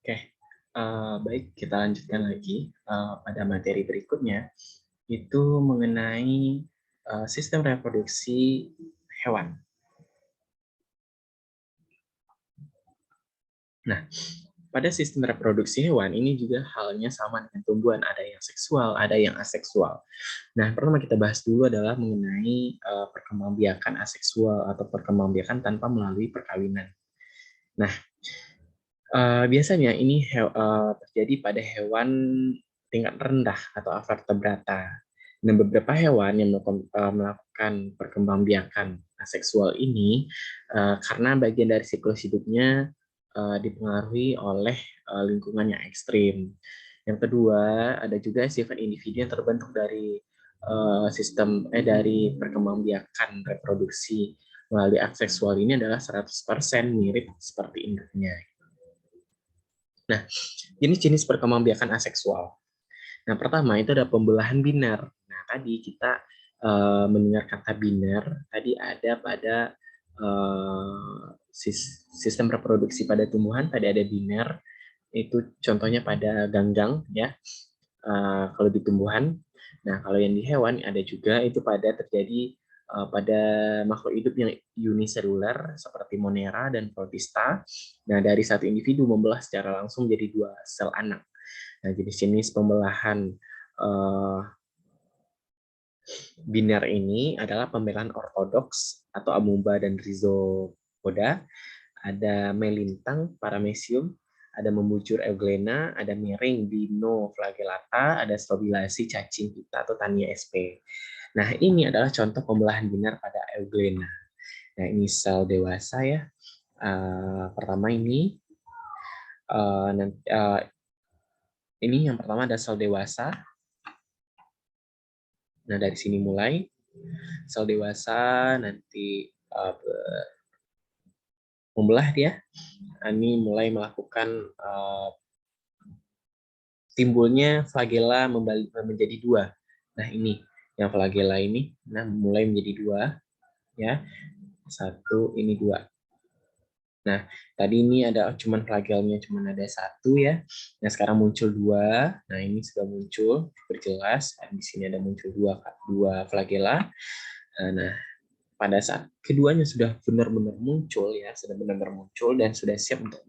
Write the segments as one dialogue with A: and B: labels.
A: Oke, baik kita lanjutkan lagi pada materi berikutnya, itu mengenai sistem reproduksi hewan. Nah, pada sistem reproduksi hewan ini juga halnya sama dengan tumbuhan, ada yang seksual, ada yang aseksual. Nah, pertama kita bahas dulu adalah mengenai perkembangbiakan aseksual atau perkembangbiakan tanpa melalui perkawinan. Nah, biasanya ini terjadi pada hewan tingkat rendah atau vertebrata. Nah, beberapa hewan yang melakukan perkembangbiakan aseksual ini karena bagian dari siklus hidupnya dipengaruhi oleh lingkungan yang ekstrim. Yang kedua, ada juga sifat individu yang terbentuk dari dari perkembangbiakan reproduksi melalui aseksual ini adalah 100% mirip seperti induknya. Nah, jenis-jenis perkembangbiakan aseksual. Nah, pertama itu ada pembelahan biner. Nah, tadi kita mendengar kata biner, tadi ada pada sistem reproduksi pada tumbuhan, tadi ada biner, itu contohnya pada ganggang, ya, kalau di tumbuhan. Nah, kalau yang di hewan ada juga itu pada terjadi pada makhluk hidup yang uniseluler seperti Monera dan Protista. Nah, dari satu individu membelah secara langsung jadi dua sel anak. Nah, jenis-jenis pembelahan biner ini adalah pembelahan ortodoks atau amuba dan rhizopoda, ada melintang, paramecium, ada membujur euglena, ada miring, dinoflagellata, ada strobilasi, cacing pita atau tania sp. Nah, ini adalah contoh pembelahan biner pada euglena. Nah, ini sel dewasa ya. Pertama ini yang pertama ada sel dewasa. Nah, dari sini mulai sel dewasa nanti membelah dia. Ini mulai melakukan timbulnya flagela menjadi dua. Nah, ini yang flagela ini, nah mulai menjadi dua, ya. Satu, ini dua. Nah, tadi ini ada cuman flagelnya cuman ada satu ya. Nah, sekarang muncul dua. Nah, ini sudah muncul berjelas. Di sini ada muncul dua flagela. Nah, pada saat keduanya sudah benar-benar muncul ya, sudah benar-benar muncul dan sudah siap untuk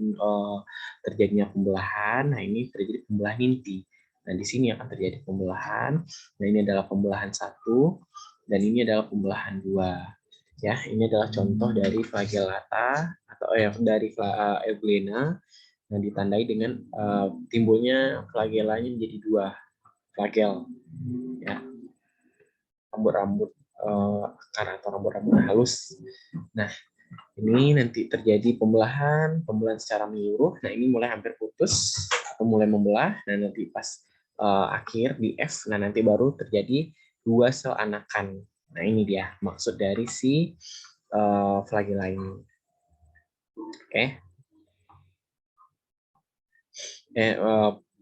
A: terjadinya pembelahan. Nah, ini terjadi pembelahan inti. Nah, di sini akan terjadi pembelahan. Nah, ini adalah pembelahan satu dan ini adalah pembelahan dua. Ya, ini adalah contoh dari flagellata atau dari euglena yang ditandai dengan timbulnya flagellanya menjadi dua flagel. Ya, rambut-rambut akar atau rambut-rambut halus. Nah, ini nanti terjadi pembelahan secara menyeluruh. Nah, ini mulai hampir putus atau mulai membelah. Nah, nanti pas akhir di F, nah nanti baru terjadi dua sel anakan. Nah, ini dia maksud dari si flagella ini. Oke.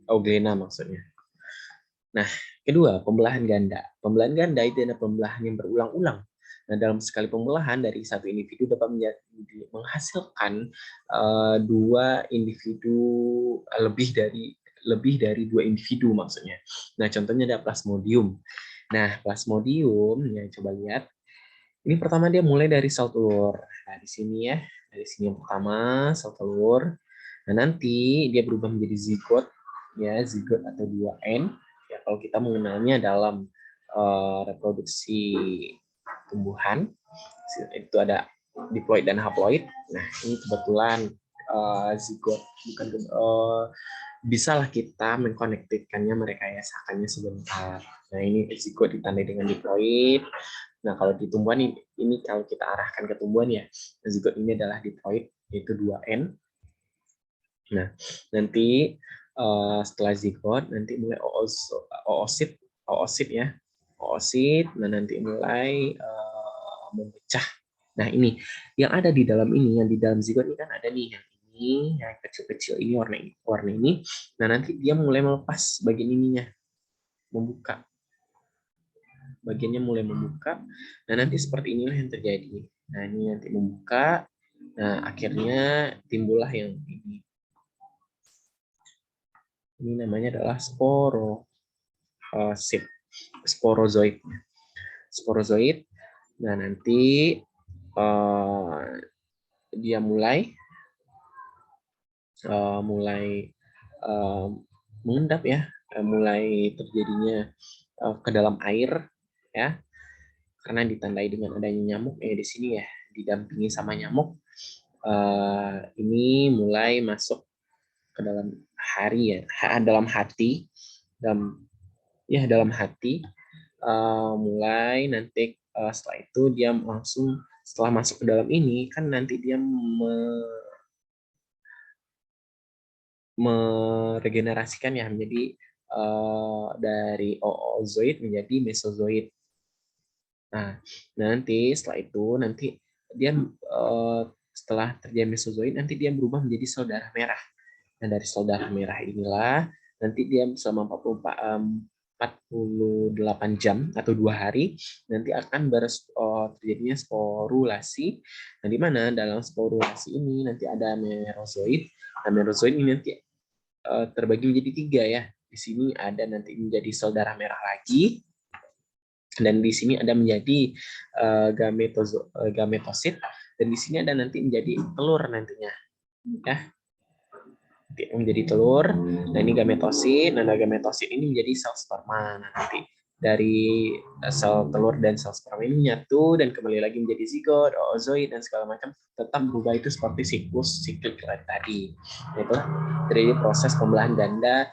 A: Euglena maksudnya. Nah, kedua, pembelahan ganda. Pembelahan ganda itu adalah pembelahan yang berulang-ulang. Nah, dalam sekali pembelahan dari satu individu dapat menghasilkan dua individu lebih dari dua individu maksudnya. Nah, contohnya ada plasmodium. Nah, plasmodium ya coba lihat. Ini pertama dia mulai dari sel telur. Nah, di sini ya, dari sini yang pertama sel telur. Nah, nanti dia berubah menjadi zigot ya, zigot atau 2N. Ya, kalau kita mengenalnya dalam reproduksi tumbuhan itu ada diploid dan haploid. Nah, ini kebetulan zigot bukan bisalah kita mengkonektifkannya, merekayasakannya sebentar. Nah, ini zigot ditandai dengan diploid. Nah, kalau di tumbuhan ini kalau kita arahkan ke tumbuhan ya, zigot ini adalah diploid yaitu 2N. Nah, nanti setelah zigot nanti mulai oosit ya. Oosit, nah nanti mulai memecah. Nah, ini yang ada di dalam ini, yang di dalam zigot ini kan ada nih yang kecil-kecil ini warna ini. Nah, nanti dia mulai melepas bagian ininya, membuka. Bagiannya mulai membuka. Nah, nanti seperti inilah yang terjadi. Nah, ini nanti membuka. Nah, akhirnya timbullah yang ini. Ini namanya adalah sporozoid. Sporozoid. Nah, nanti dia mulai mengendap ya, mulai terjadinya ke dalam air ya, karena ditandai dengan adanya nyamuk di sini ya, didampingi sama nyamuk. Ini mulai masuk ke dalam dalam hati, dalam hati. Mulai nanti setelah itu dia langsung setelah masuk ke dalam ini kan nanti dia meregenerasikan ya menjadi dari oozoid menjadi mesozoid. Nah, nanti setelah itu nanti dia setelah terjadi mesozoid nanti dia berubah menjadi sel darah merah. Nah, dari sel darah merah inilah nanti dia selama 48 jam atau 2 hari nanti akan terjadinya sporulasi. Nah, di mana dalam sporulasi ini nanti ada merozoid. Nah, merozoid ini nanti terbagi menjadi 3 ya. Di sini ada nanti menjadi sel darah merah lagi, dan di sini ada menjadi gametosit, dan di sini ada nanti menjadi telur nantinya ya, menjadi telur. Nah, ini gametosit. Nah, gametosit ini menjadi sel sperma. Nah, nanti dari sel telur dan sel sperma ini menyatu dan kembali lagi menjadi zigot, oozoid, dan segala macam, tetap berubah itu seperti siklus tadi. Itu terjadi proses pembelahan ganda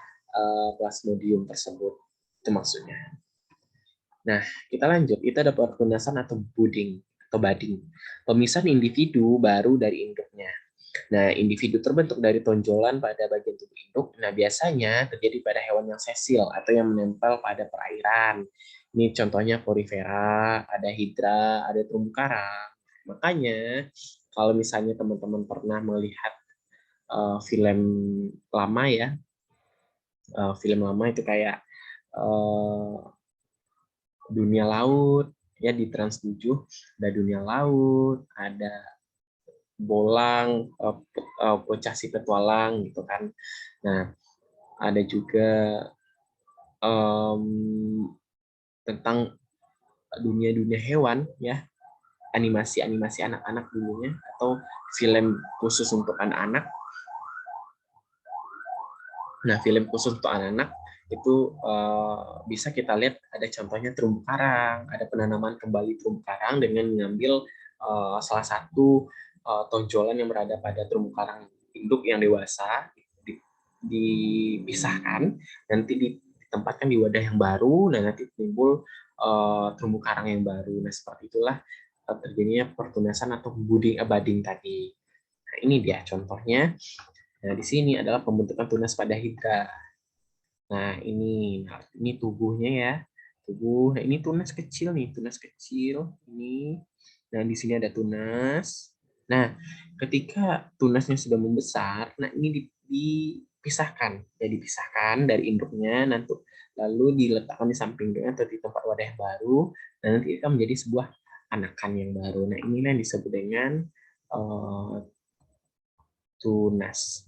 A: plasmodium tersebut. Itu maksudnya. Nah, kita lanjut. Itu ada pertunasan atau budding. Pemisahan individu baru dari induknya. Nah, individu terbentuk dari tonjolan pada bagian tubuh induk. Nah, biasanya terjadi pada hewan yang sesil atau yang menempel pada perairan. Ini contohnya porifera, ada hidra, ada terumbu karang. Makanya, kalau misalnya teman-teman pernah melihat film lama ya, film lama itu kayak dunia laut, ya di Trans 7, ada dunia laut, ada bolang, bocah si petualang gitu kan. Nah, ada juga tentang dunia-dunia hewan ya, animasi-animasi anak-anak dulunya atau film khusus untuk anak-anak. Nah, film khusus untuk anak-anak itu bisa kita lihat ada contohnya terumbu karang, ada penanaman kembali terumbu karang dengan mengambil salah satu tonjolan yang berada pada terumbu karang induk yang dewasa, dipisahkan, nanti ditempatkan di wadah yang baru, dan nanti timbul terumbu karang yang baru. Nah, seperti itulah terjadinya pertunasan atau budding tadi. Nah, ini dia contohnya. Nah, di sini adalah pembentukan tunas pada hidra. Nah, ini tubuhnya ya. Nah, ini tunas kecil nih, tunas kecil ini. Nah, di sini ada tunas. Nah, ketika tunasnya sudah membesar, nah ini dipisahkan. Ya, dipisahkan dari induknya, nanti lalu diletakkan di sampingnya atau di tempat wadah yang baru, dan nanti akan menjadi sebuah anakan yang baru. Nah, inilah yang disebut dengan tunas.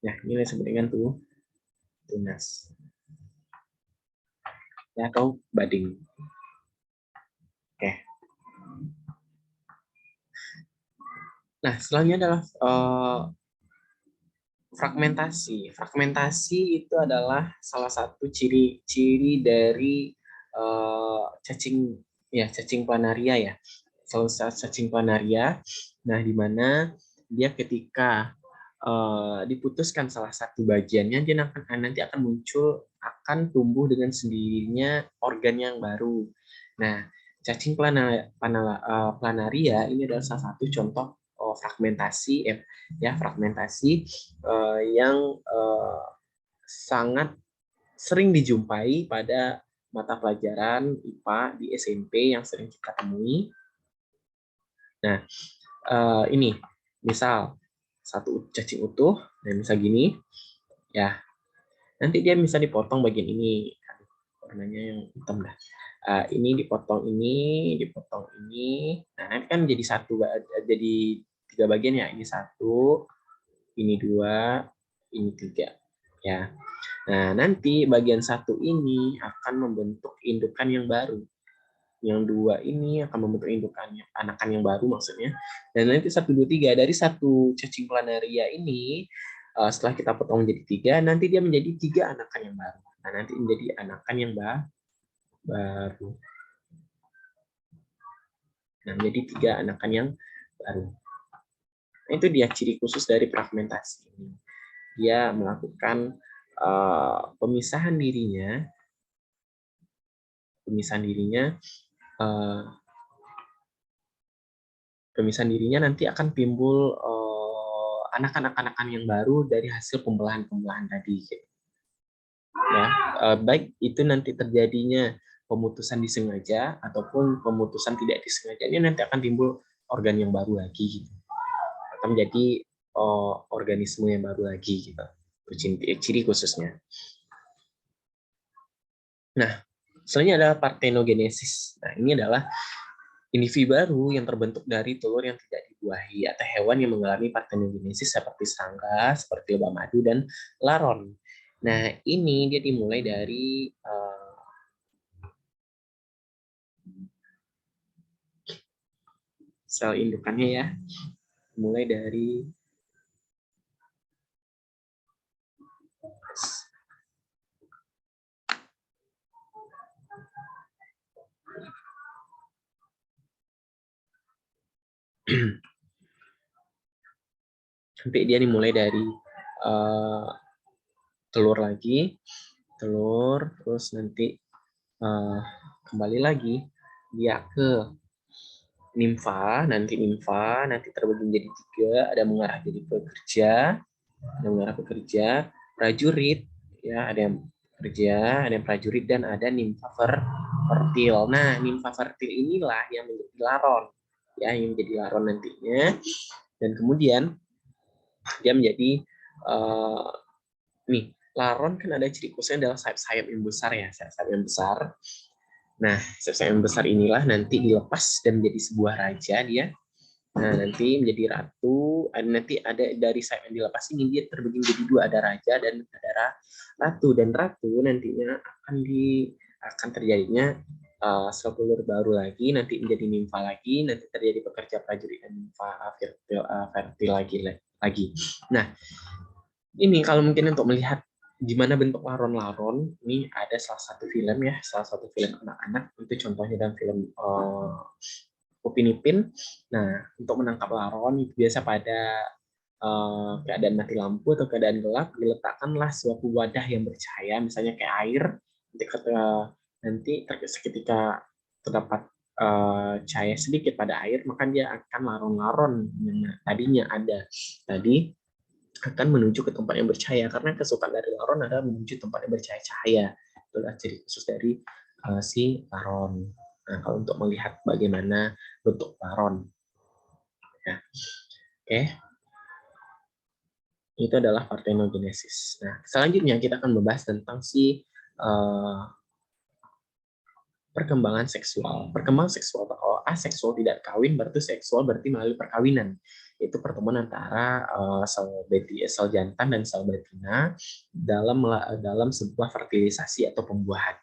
A: Nah, ini disebut dengan tunas. Ya, atau budding. Oke. Nah, selanjutnya adalah fragmentasi. Fragmentasi itu adalah salah satu ciri-ciri dari cacing planaria ya. Salah cacing planaria. Nah, di mana dia ketika diputuskan salah satu bagiannya, dia nanti akan akan tumbuh dengan sendirinya organ yang baru. Nah, cacing planaria ini adalah salah satu contoh fragmentasi yang sangat sering dijumpai pada mata pelajaran IPA di SMP yang sering kita temui. Nah, ini misal satu cacing utuh, nah misal gini, ya nanti dia bisa dipotong bagian ini, warnanya yang hitam dah. Ini dipotong ini, nah nanti kan jadi 3 bagian ya, ini 1, ini 2, ini 3. Ya. Nah, nanti bagian 1 ini akan membentuk indukan yang baru. Yang 2 ini akan membentuk indukannya, anakan yang baru maksudnya. Dan nanti 1, 2, 3 dari satu cacing planaria ini, setelah kita potong menjadi 3, nanti dia menjadi 3 anakan yang baru. Nah, nanti menjadi anakan yang baru. Nah, menjadi 3 anakan yang baru. Nah, itu dia ciri khusus dari fragmentasi ini. Dia melakukan pemisahan dirinya nanti akan timbul anakan-anakan yang baru dari hasil pembelahan-pembelahan tadi. Gitu. Ya, baik itu nanti terjadinya pemutusan disengaja ataupun pemutusan tidak disengaja, ini nanti akan timbul organ yang baru lagi, gitu. Akan menjadi organisme yang baru lagi, gitu. Ciri khususnya. Nah, selanjutnya adalah parthenogenesis. Nah, ini adalah individu baru yang terbentuk dari telur yang tidak dibuahi atau hewan yang mengalami parthenogenesis seperti serangga, seperti lebah madu dan laron. Nah, ini dia dimulai dari sel indukannya ya. Mulai dari sampai dia dimulai dari telur lagi, terus nanti kembali lagi dia ke nimfa, nanti terbagi menjadi 3, ada mengarah jadi pekerja, prajurit, ya ada yang pekerja, ada yang prajurit dan ada nimfa fertil. Nah, nimfa fertil inilah yang menjadi laron, ya yang menjadi laron nantinya, dan kemudian dia menjadi nih laron kan ada ciri khususnya adalah sayap-sayap yang besar ya, sayap-sayap yang besar. Nah, sayap-sayap yang besar inilah nanti dilepas dan menjadi sebuah raja dia. Nah, nanti menjadi ratu, nanti ada dari sayap yang dilepas ini dia terbagi menjadi 2, ada raja dan ada ratu, dan ratu nantinya akan terjadinya telur baru lagi, nanti menjadi nimfa lagi, nanti terjadi pekerja prajurit dan nimfa fertil lagi. Nah, ini kalau mungkin untuk melihat gimana bentuk laron-laron, ini ada salah satu film anak-anak, itu contohnya dalam film Upin Ipin. Nah, untuk menangkap laron itu biasa pada keadaan mati lampu atau keadaan gelap, diletakkanlah suatu wadah yang bercahaya, misalnya kayak air. Nanti ketika terdapat cahaya sedikit pada air, maka dia akan laron-laron yang tadinya ada tadi akan menuju ke tempat yang bercahaya, karena kesukaan dari laron adalah menuju tempat yang bercahaya-cahaya. Itulah ciri khusus dari si laron. Nah, kalau untuk melihat bagaimana bentuk laron, ya. Oke, itu adalah parthenogenesis. Nah, selanjutnya kita akan membahas tentang si perkembangan seksual. Perkembangan seksual, kalau aseksual tidak kawin, berarti seksual berarti melalui perkawinan. Itu pertemuan antara sel jantan dan sel betina dalam sebuah fertilisasi atau pembuahan.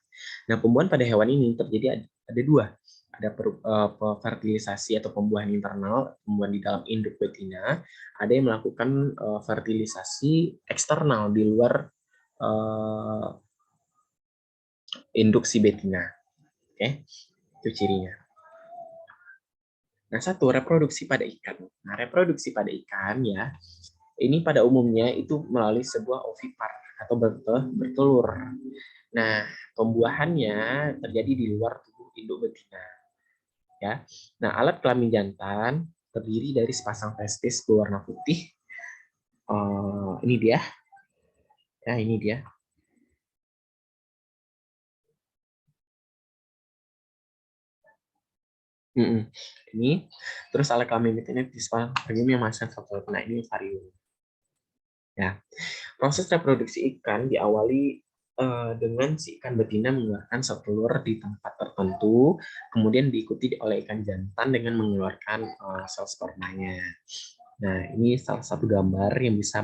A: Nah, pembuahan pada hewan ini terjadi ada 2. Ada fertilisasi atau pembuahan internal, pembuahan di dalam induk betina. Ada yang melakukan fertilisasi eksternal di luar induk si betina. Oke, itu cirinya. Nah, satu, reproduksi pada ikan. Nah, reproduksi pada ikan ya, ini pada umumnya itu melalui sebuah ovipar atau bertelur. Nah, pembuahannya terjadi di luar tubuh induk betina. Ya. Nah, alat kelamin jantan terdiri dari sepasang testis berwarna putih. Ini dia. Ya, ini dia. Ini terus alat kelamin betina di varium yang masih satu. Nah, ini varium. Ya, proses reproduksi ikan diawali dengan si ikan betina mengeluarkan sel telur di tempat tertentu, kemudian diikuti oleh ikan jantan dengan mengeluarkan sel spermanya. Nah, ini salah satu gambar yang bisa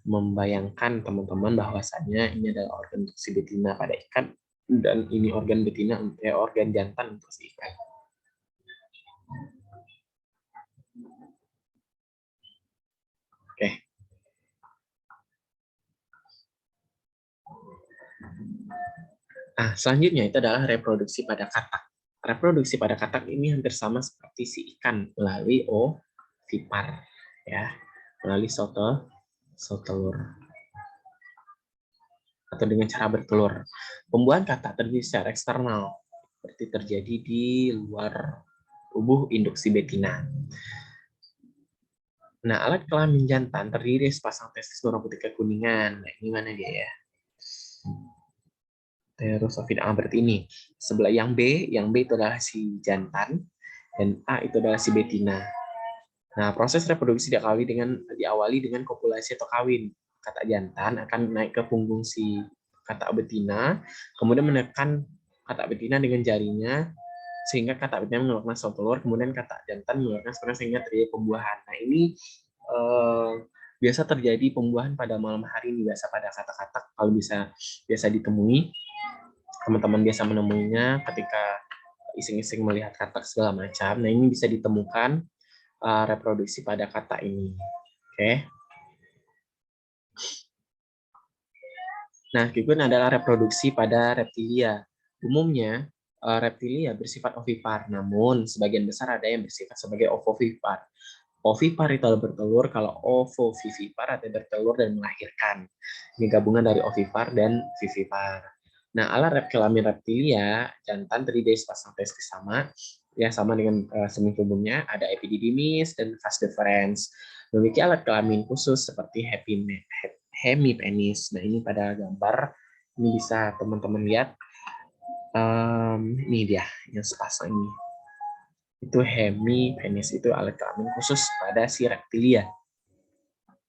A: membayangkan teman-teman bahwasannya ini adalah organ untuk si betina pada ikan dan ini organ betina organ jantan untuk si ikan. Oke. Nah, selanjutnya itu adalah reproduksi pada katak. Reproduksi pada katak ini hampir sama seperti si ikan melalui ovipar, ya, melalui sel telur atau dengan cara bertelur. Pembuahan katak terjadi secara eksternal, seperti terjadi di luar tubuh induk si betina. Nah, alat kelamin jantan terdiri dari sepasang testis berwarna putih kekuningan. Nah, ini mana dia ya? Terosofid berarti ini. Sebelah yang B itu adalah si jantan, dan A itu adalah si betina. Nah, proses reproduksi diawali dengan kopulasi atau kawin. Katak jantan akan naik ke punggung si katak betina, kemudian menekan katak betina dengan jarinya, sehingga katak betina mengeluarkan sel telur, kemudian katak jantan mengeluarkan sperma sehingga terjadi pembuahan. Nah, ini biasa terjadi pembuahan pada malam hari, ini biasa pada katak-katak kalau biasa ditemui. Teman-teman biasa menemuinya ketika iseng-iseng melihat katak segala macam. Nah, ini bisa ditemukan reproduksi pada katak ini. Oke. Nah, berikut adalah reproduksi pada reptilia. Umumnya, reptilia bersifat ovipar, namun sebagian besar ada yang bersifat sebagai ovovivipar. Ovipar itu bertelur, kalau ovovivipar artinya bertelur dan melahirkan. Ini gabungan dari ovipar dan vivipar. Nah, alat kelamin reptilia jantan terdiri dari sepasang testis sama, ya sama dengan semi tubuhnya, ada epididymis dan vas deferens. Memiliki alat kelamin khusus seperti hemipenis. Nah, ini pada gambar ini bisa teman-teman lihat. Ini dia yang sepasang ini. Itu hemipenis, itu alat kelamin khusus pada si reptilia.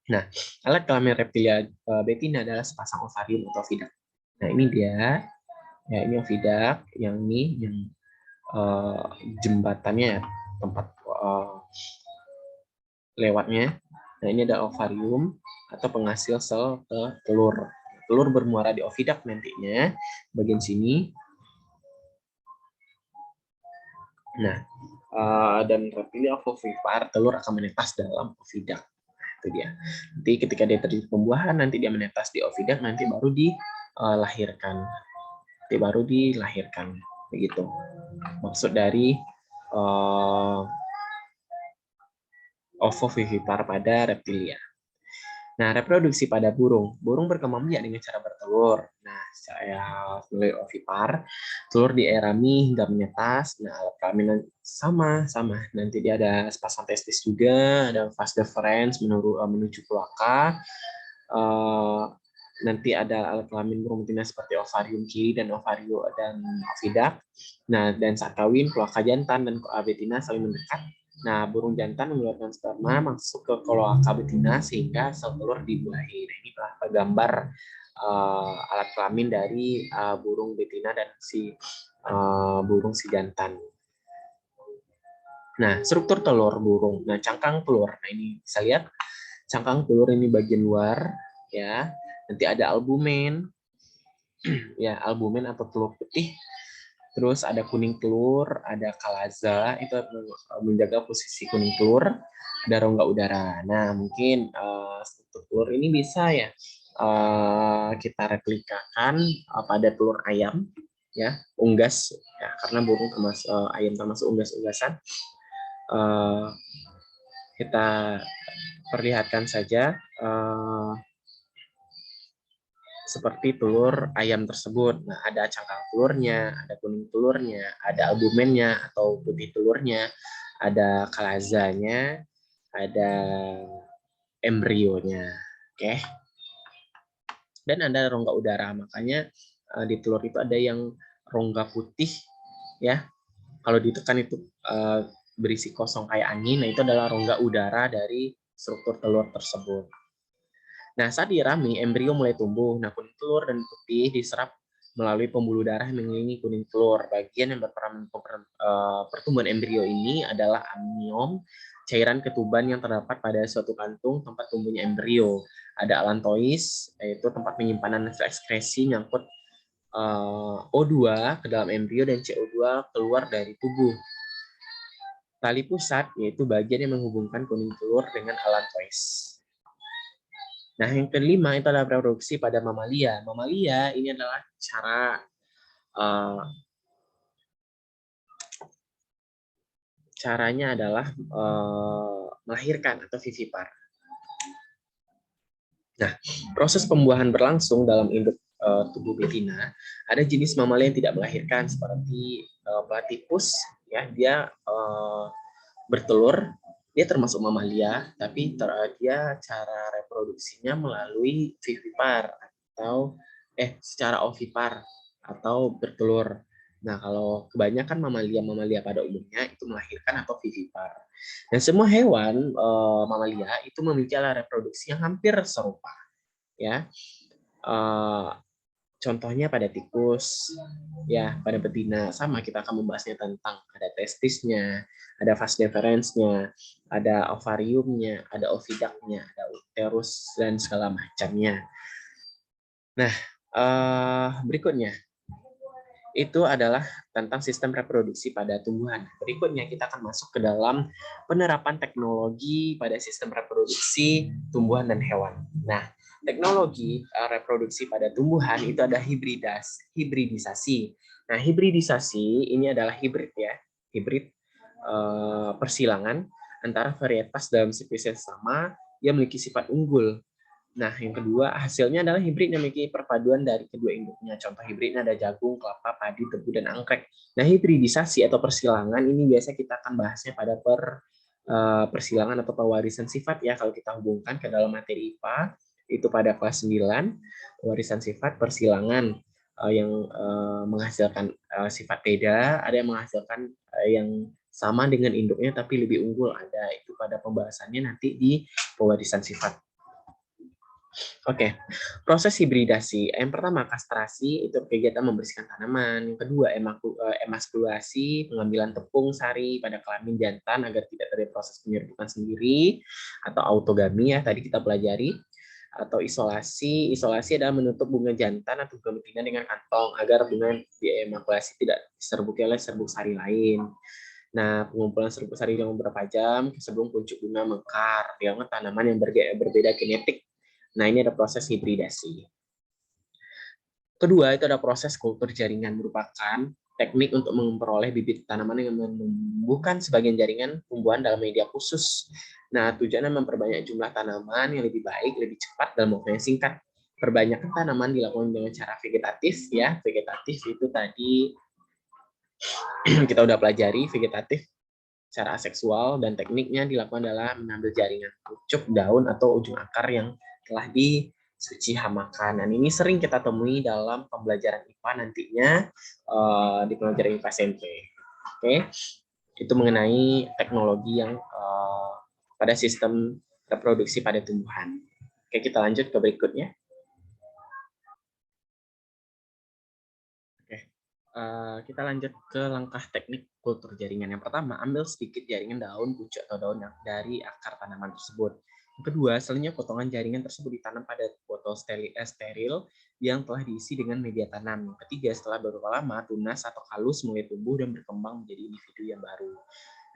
A: Nah, alat kelamin reptilia betina adalah sepasang ovarium atau ovidak. Nah, ini dia, ya ini ovidak, yang ini yang jembatannya, tempat lewatnya. Nah, ini ada ovarium atau penghasil sel telur. Telur bermuara di ovidak nantinya, bagian sini. Nah, dan reptilia ovovivipar, telur akan menetas dalam ovidak. Itu dia. Nanti ketika dia terjadi pembuahan, nanti dia menetas di ovidak, nanti baru dilahirkan. Begitu. Maksud dari ovovivipar pada reptilia. Nah, reproduksi pada burung. Burung berkembang biak dengan cara bertelur. Nah, saya mulai ovipar, telur dierami hingga menetas. Nah, alat kelamin sama. Nanti dia ada sepasang testis juga, ada vas deferens menuju kloaka. Nanti ada alat kelamin burung betina seperti ovarium kiri dan ovarium dan ovidak. Nah, dan saat kawin, kloaka jantan dan betina saling mendekat. Nah, burung jantan mengeluarkan sperma masuk ke kloaka betina sehingga sel telur dibuahi. Nah, ini gambar alat kelamin dari burung betina dan burung si jantan. Nah, struktur telur burung. Nah, cangkang telur. Nah, ini bisa lihat cangkang telur ini bagian luar, ya. Nanti ada albumen, ya albumen atau telur putih. Terus ada kuning telur, ada kalaza, itu menjaga posisi kuning telur, ada rongga udara. Nah, mungkin struktur telur ini bisa ya kita replikakan pada telur ayam, ya unggas, ya karena burung termasuk ayam termasuk unggas-unggasan. Kita perlihatkan saja seperti telur ayam tersebut. Nah, ada cangkang telurnya, ada kuning telurnya, ada albumennya atau putih telurnya, ada kalazanya, ada embrionya. Oke. Dan ada rongga udara. Makanya di telur itu ada yang rongga putih, ya. Kalau ditekan itu berisi kosong kayak angin. Nah, itu adalah rongga udara dari struktur telur tersebut. Nah, saat dirami, embrio mulai tumbuh. Nah, kuning telur dan putih diserap melalui pembuluh darah yang mengelilingi kuning telur. Bagian yang berperan pertumbuhan embrio ini adalah amnion, cairan ketuban yang terdapat pada suatu kantung tempat tumbuhnya embrio. Ada allantois, yaitu tempat penyimpanan ekskresi nyangkut O2 ke dalam embrio dan CO2 keluar dari tubuh. Tali pusat, yaitu bagian yang menghubungkan kuning telur dengan allantois. Nah, yang kelima itu adalah reproduksi pada mamalia. Mamalia ini adalah caranya adalah melahirkan atau vivipar. Nah, proses pembuahan berlangsung dalam induk tubuh betina. Ada jenis mamalia yang tidak melahirkan seperti platypus, ya dia bertelur, dia termasuk mamalia, tapi dia cara reproduksinya melalui vivipar atau secara ovipar atau bertelur. Nah, kalau kebanyakan mamalia pada umumnya itu melahirkan atau vivipar. Dan semua hewan mamalia itu memiliki alat reproduksi yang hampir serupa, ya. Contohnya pada tikus, ya pada betina sama kita akan membahasnya tentang ada testisnya, ada vas deferensnya, ada ovariumnya, ada ovidaknya, ada uterus dan segala macamnya. Nah, berikutnya itu adalah tentang sistem reproduksi pada tumbuhan. Berikutnya kita akan masuk ke dalam penerapan teknologi pada sistem reproduksi tumbuhan dan hewan. Nah, teknologi reproduksi pada tumbuhan itu ada hibridisasi. Nah, hibridisasi ini adalah hibrid ya, hibrid persilangan antara varietas dalam spesies sama yang memiliki sifat unggul. Nah, yang kedua, hasilnya adalah hibrid yang memiliki perpaduan dari kedua induknya. Contoh hibridnya ada jagung, kelapa, padi, tebu, dan anggrek. Nah, hibridisasi atau persilangan ini biasa kita akan bahasnya pada persilangan atau pewarisan sifat ya. Kalau kita hubungkan ke dalam materi IPA, itu pada kelas 9, warisan sifat persilangan yang menghasilkan sifat beda, ada yang menghasilkan yang sama dengan induknya tapi lebih unggul. Ada itu pada pembahasannya nanti di pewarisan sifat. Oke, proses hibridasi. Yang pertama, kastrasi, itu kegiatan membersihkan tanaman. Yang kedua, emaskulasi, pengambilan tepung sari pada kelamin jantan agar tidak terjadi proses penyerbukan sendiri, atau autogami ya, tadi kita pelajari. Atau isolasi. Isolasi adalah menutup bunga jantan atau bunga betina dengan kantong agar bunga diemakulasi tidak diserbuki oleh serbuk sari lain. Nah, pengumpulan serbuk sari yang beberapa jam sebelum puncuk bunga mekar dengan tanaman yang berbeda genetik. Nah, ini ada proses hibridasi. Kedua, itu ada proses kultur jaringan, merupakan teknik untuk memperoleh bibit tanaman yang menumbuhkan sebagian jaringan tumbuhan dalam media khusus. Nah, tujuannya memperbanyak jumlah tanaman yang lebih baik, lebih cepat dalam waktu yang singkat. Perbanyakan tanaman dilakukan dengan cara vegetatif, ya. Vegetatif itu tadi kita udah pelajari, vegetatif cara aseksual, dan tekniknya dilakukan dalam mengambil jaringan pucuk, daun, atau ujung akar yang telah disuci hamakan. Dan ini sering kita temui dalam pembelajaran IPA nantinya di pembelajaran IPA SMP. Oke, itu mengenai teknologi yang pada sistem reproduksi pada tumbuhan. Oke, kita lanjut ke berikutnya. Kita lanjut ke langkah teknik kultur jaringan. Yang pertama, ambil sedikit jaringan daun, pucuk, atau daun dari akar tanaman tersebut. Yang kedua, selanjutnya potongan jaringan tersebut ditanam pada botol steril yang telah diisi dengan media tanam. Yang ketiga, setelah beberapa lama, tunas atau kalus mulai tumbuh dan berkembang menjadi individu yang baru.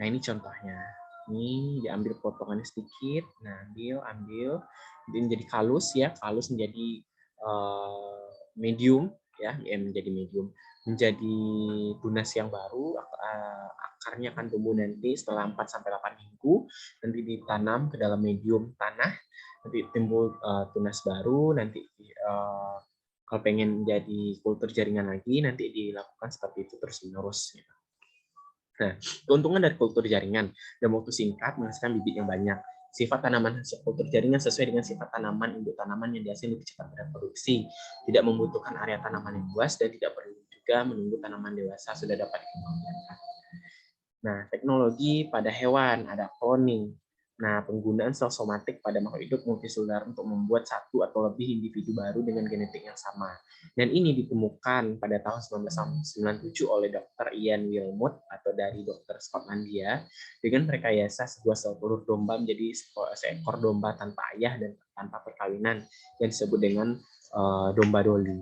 A: Nah, ini contohnya. Ini diambil potongannya sedikit. Nah, ambil. Ini menjadi kalus ya, kalus menjadi medium ya, menjadi medium. Menjadi tunas yang baru, akarnya akan tumbuh nanti setelah 4-8 minggu, nanti ditanam ke dalam medium tanah, nanti timbul tunas baru, nanti kalau pengen jadi kultur jaringan lagi, nanti dilakukan seperti itu terus-menerus. Nah, keuntungan dari kultur jaringan, dalam waktu singkat menghasilkan bibit yang banyak. Sifat tanaman hasil kultur jaringan sesuai dengan sifat tanaman induk tanaman yang biasanya lebih cepat bereproduksi, tidak membutuhkan area tanaman yang luas, dan tidak perlu juga menunggu tanaman dewasa sudah dapat dikembangkan. Nah, teknologi pada hewan ada cloning. Nah, penggunaan sel somatik pada makhluk hidup multiselular untuk membuat satu atau lebih individu baru dengan genetik yang sama. Dan ini ditemukan pada tahun 1997 oleh Dr. Ian Wilmot atau dari dokter Skotlandia dengan merekayasa sebuah sel telur domba menjadi seekor domba tanpa ayah dan tanpa perkawinan yang disebut dengan domba Dolly.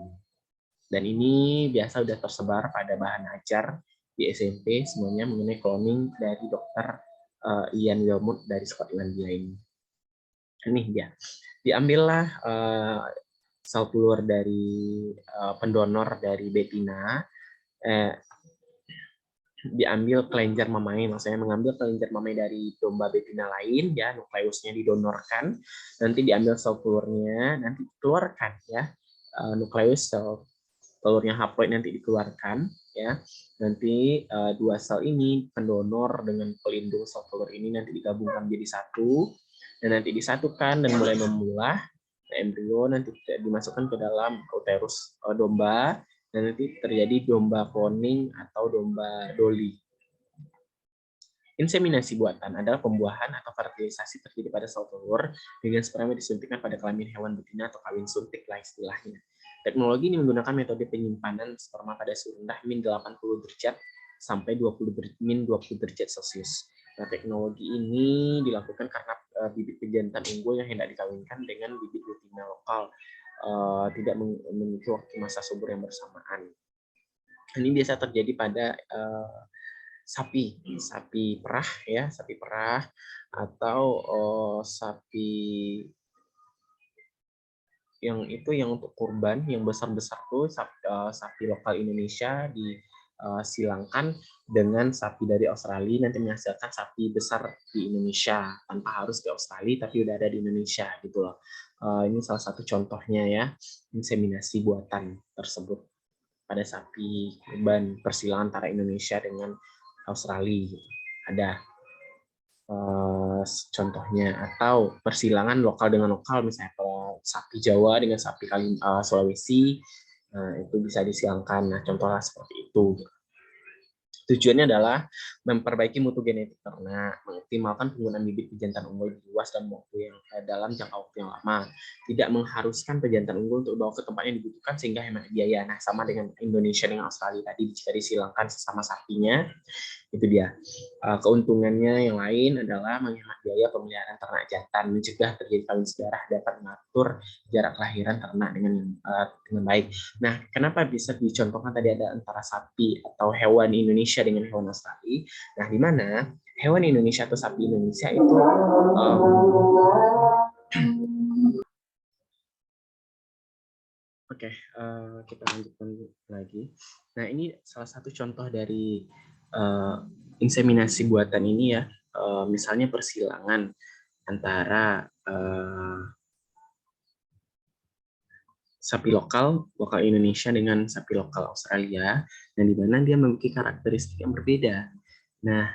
A: Dan ini biasa sudah tersebar pada bahan ajar di SMP semuanya mengenai cloning dari dokter Ian Wilmot dari Skotlandia ini. Ini dia. Diambillah sel telur dari pendonor dari betina, diambil kelenjar mamai, maksudnya mengambil kelenjar mamai dari domba betina lain, ya nukleusnya didonorkan, nanti diambil sel telurnya, nanti dikeluarkan ya nukleus sel telurnya haploid nanti dikeluarkan ya. Nanti dua sel ini pendonor dengan pelindung sel telur ini nanti digabungkan menjadi satu dan nanti disatukan dan mulai membelah embrio, nanti dimasukkan ke dalam uterus domba dan nanti terjadi domba cloning atau domba Dolly. Inseminasi buatan adalah pembuahan atau fertilisasi terjadi pada sel telur dengan sperma disuntikkan pada kelamin hewan betina atau kawin suntik lah istilahnya. Teknologi ini menggunakan metode penyimpanan sperma pada suhu rendah min 80 derajat sampai min 20 derajat Celcius. Nah, teknologi ini dilakukan karena bibit pejantan unggul yang hendak dikawinkan dengan bibit betina lokal tidak memiliki waktu masa subur yang bersamaan. Ini biasa terjadi pada sapi perah ya, sapi perah atau sapi yang itu yang untuk kurban yang besar-besar tuh sapi lokal Indonesia disilangkan dengan sapi dari Australia nanti menghasilkan sapi besar di Indonesia tanpa harus ke Australia tapi udah ada di Indonesia gitu loh. Ini salah satu contohnya ya inseminasi buatan tersebut pada sapi kurban persilangan antara Indonesia dengan Australia ada contohnya atau persilangan lokal dengan lokal misalnya kalau sapi Jawa dengan sapi Sulawesi itu bisa disilangkan. Nah contohnya seperti itu. Tujuannya adalah memperbaiki mutu genetik ternak, mengoptimalkan penggunaan bibit pejantan unggul luas dalam waktu yang dalam jangka waktu yang lama, tidak mengharuskan pejantan unggul untuk dibawa ke tempat yang dibutuhkan sehingga hemat biaya. Nah, sama dengan Indonesia dengan Australia tadi jika disilangkan sesama sapinya, itu dia. Keuntungannya yang lain adalah menghemat biaya pemeliharaan ternak jantan, mencegah terjadi kawin sedarah, dapat mengatur jarak kelahiran ternak dengan baik. Nah, kenapa bisa dicontohkan tadi ada antara sapi atau hewan Indonesia dengan hewan Australia? Nah, di mana hewan Indonesia atau sapi Indonesia itu Oke, kita lanjutkan lagi. Nah, ini salah satu contoh dari inseminasi buatan ini ya. Misalnya persilangan antara sapi lokal Indonesia dengan sapi lokal Australia, dan di mana dia memiliki karakteristik yang berbeda. Nah,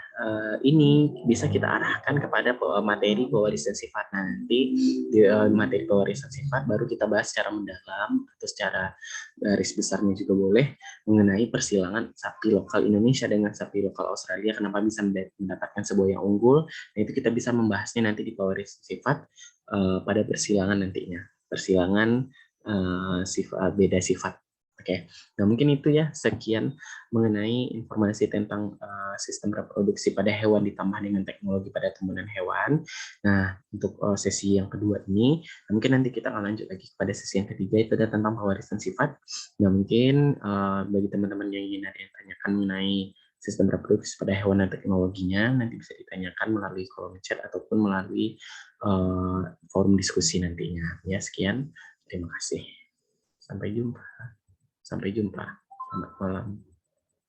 A: ini bisa kita arahkan kepada materi pewarisan sifat. Nanti di materi pewarisan sifat baru kita bahas secara mendalam atau secara garis besarnya juga boleh mengenai persilangan sapi lokal Indonesia dengan sapi lokal Australia. Kenapa bisa mendapatkan sebuah yang unggul? Nah, itu kita bisa membahasnya nanti di pewarisan sifat pada persilangan nantinya. Persilangan beda sifat. Oke, nah mungkin itu ya sekian mengenai informasi tentang sistem reproduksi pada hewan ditambah dengan teknologi pada tumbuhan hewan. Nah, untuk sesi yang kedua ini, mungkin nanti kita akan lanjut lagi kepada sesi yang ketiga, itu ada tentang pewarisan sifat. Nah, mungkin bagi teman-teman yang ingin ada yang tanyakan mengenai sistem reproduksi pada hewan dan teknologinya, nanti bisa ditanyakan melalui kolom chat ataupun melalui forum diskusi nantinya. Ya, sekian. Terima kasih. Sampai jumpa. Selamat malam.